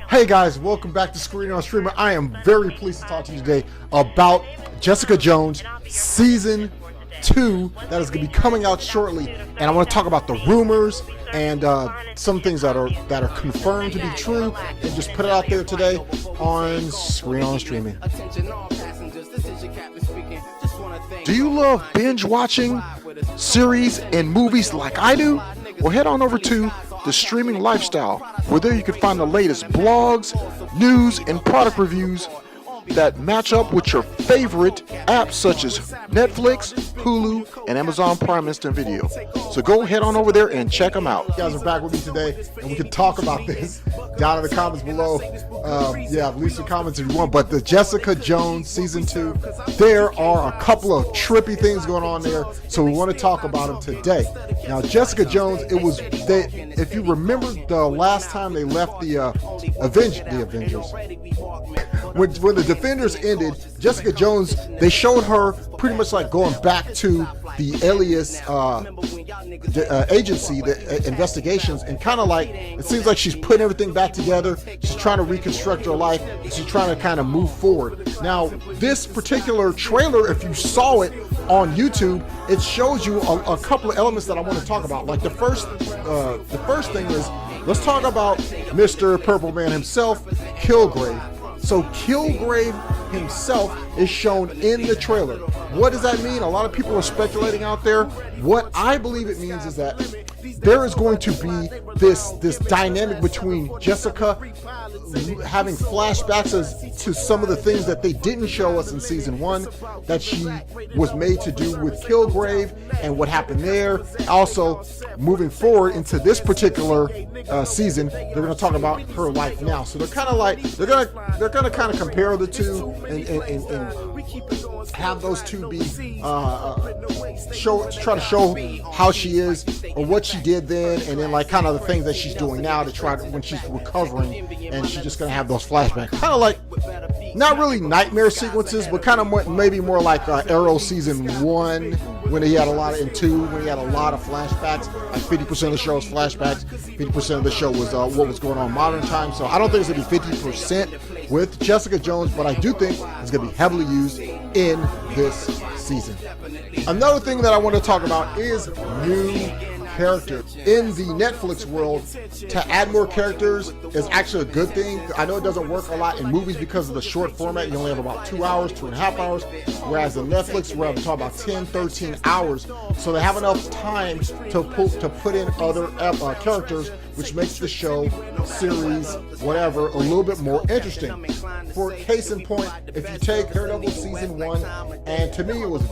Hey guys, welcome back to Screen on Streamer. I am very pleased to talk to you today about Jessica Jones Season 2 that is going to be coming out shortly, and I want to talk about the rumors and some things that are confirmed to be true, and just put it out there today on Screen on Streaming. Do you love binge watching series and movies like I do? Well, head on over to The Streaming Lifestyle, where there you can find the latest blogs, news, and product reviews that match up with your favorite apps such as Netflix, Hulu, and Amazon Prime Instant Video. So go head on over there and check them out. You guys are back with me today, and we can talk about this down in the comments below. Leave some comments if you want. But the Jessica Jones Season 2, there are a couple of trippy things going on there, so we want to talk about them today. Now, Jessica Jones, if you remember the last time they left the Avengers, when the Defenders ended, Jessica Jones, they showed her pretty much like going back to the Alias agency, the investigations, and kind of like, it seems like she's putting everything back together. She's trying to reconstruct her life, and she's trying to kind of move forward. Now, this particular trailer, if you saw it on YouTube, it shows you a couple of elements that I want to talk about. Like the first thing is, let's talk about Mr. Purple Man himself, Kilgrave. So Kilgrave himself is shown in the trailer. What does that mean? A lot of people are speculating out there. What I believe it means is that there is going to be this dynamic between Jessica having flashbacks to some of the things that they didn't show us in season 1 that she was made to do with Kilgrave and what happened there. Also, moving forward into this particular season, they're going to talk about her life now. So they're kind of like they're gonna kind of compare the two and have those two be try to show how she is or what she did then, and then like kind of the things that she's doing now to try to, when she's recovering, and she's just gonna have those flashbacks, kind of like not really nightmare sequences, but kind of maybe more like Arrow season 1 when he had a lot of, in 2 when he had a lot of flashbacks. Like 50% of the show was flashbacks, 50% of the show was what was going on in modern times. So I don't think it's gonna be 50% with Jessica Jones, but I do think it's gonna be heavily used in this season. Another thing that I want to talk about is new characters. In the Netflix world, to add more characters is actually a good thing. I know it doesn't work a lot in movies because of the short format. You only have about 2 hours, 2.5 hours, whereas in Netflix, we're talking about 10, 13 hours. So they have enough time to put in other characters, which makes the show, series, whatever, a little bit more interesting. For case in point, if you take Daredevil season 1, and to me there was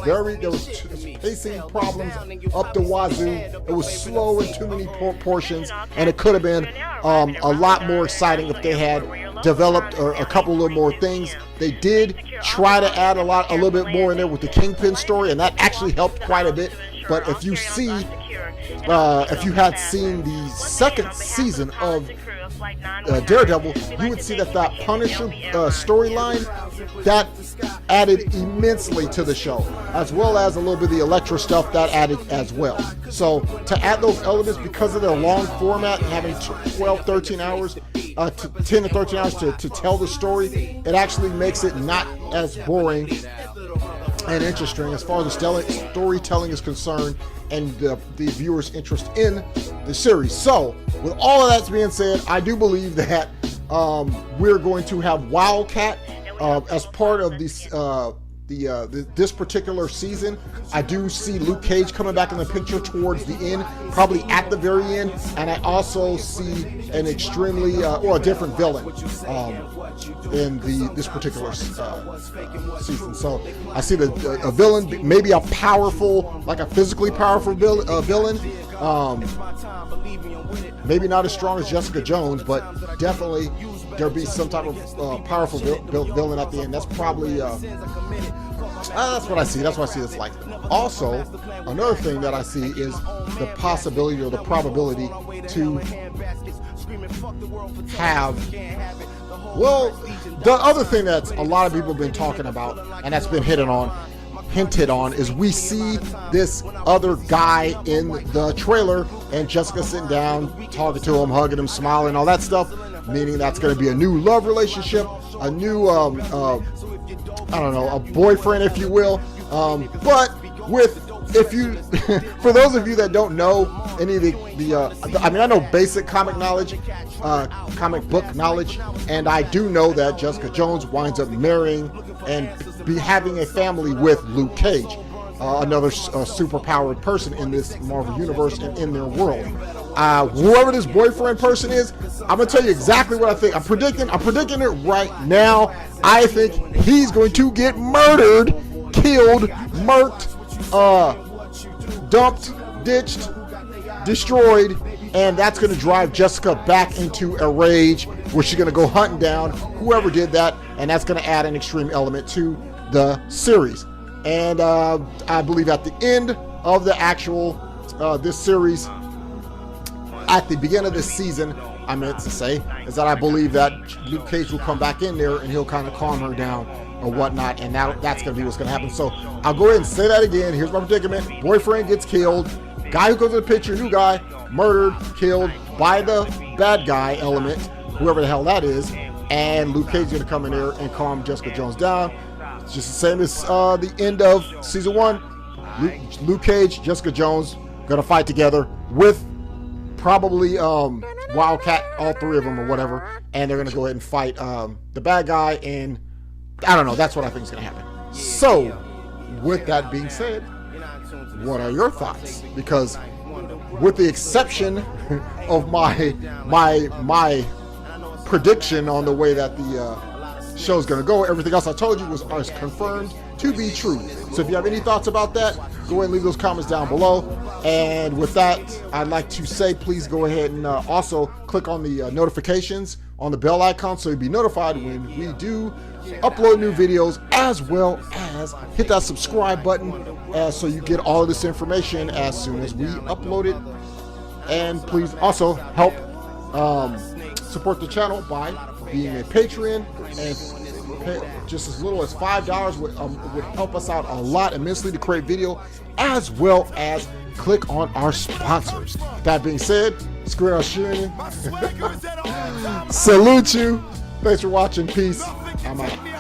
pacing problems up the wazoo. It was slow in too many portions, and it could have been a lot more exciting if they had developed a couple little more things. They did try to add a little bit more in there with the Kingpin story, and that actually helped quite a bit. But if you had seen the second season of Daredevil, you would see that Punisher storyline that added immensely to the show, as well as a little bit of the Elektra stuff that added as well. So to add those elements, because of their long format and having 12, 13 hours, 10 to 13 hours to tell the story, it actually makes it not as boring and interesting as far as the storytelling is concerned, and the viewer's interest in the series. So with all of that being said, I do believe that we're going to have Wildcat as part of this this particular season. I do see Luke Cage coming back in the picture towards the end, probably at the very end, and I also see an extremely or a different villain in this particular season. So I see a villain, maybe a powerful, like a physically powerful villain. Maybe not as strong as Jessica Jones, but definitely there'll be some type of powerful villain at the end. That's probably that's what I see. That's why I see this like. Also, another thing that I see is the possibility or the probability to have, well, the other thing that a lot of people have been talking about, and that's been hidden on, hinted on is we see this other guy in the trailer and Jessica sitting down, talking to him, hugging him, smiling, all that stuff, meaning that's going to be a new love relationship, a new, I don't know, a boyfriend, if you will. But with, if you, for those of you that don't know any of I mean, I know basic comic knowledge, comic book knowledge, and I do know that Jessica Jones winds up marrying and having a family with Luke Cage, another superpowered person in this Marvel universe and in their world. Whoever this boyfriend person is, I'm gonna tell you exactly what I think. I'm predicting it right now. I think he's going to get murdered, killed, murked, dumped, ditched, destroyed, and that's going to drive Jessica back into a rage where she's going to go hunting down whoever did that, and that's going to add an extreme element to the series. And I believe at the end of the actual this series, at the beginning of this season, I meant to say, is that I believe that Luke Cage will come back in there and he'll kind of calm her down or whatnot, and that's going to be what's going to happen. So I'll go ahead and say that again. Here's my predicament. Boyfriend gets killed. Guy who goes to the picture, new guy, murdered, killed by the bad guy element, whoever the hell that is, and Luke Cage is going to come in there and calm Jessica Jones down. It's just the same as the end of season 1. Luke Cage, Jessica Jones, going to fight together with probably Wildcat, all three of them or whatever, and they're going to go ahead and fight the bad guy, and I don't know, that's what I think is going to happen. So, with that being said, what are your thoughts? Because with the exception of my prediction on the way that the show's going to go, everything else I told you was confirmed to be true. So if you have any thoughts about that, go ahead and leave those comments down below. And with that, I'd like to say, please go ahead and also click on the notifications on the bell icon so you'll be notified when we do upload new videos, as well as hit that subscribe button so you get all of this information as soon as we upload it. And please also help support the channel by being a Patreon, and just as little as $5 would help us out a lot immensely to create video, as well as click on our sponsors. That being said, screw our sharing. Salute you. Thanks for watching. Peace. I'm out.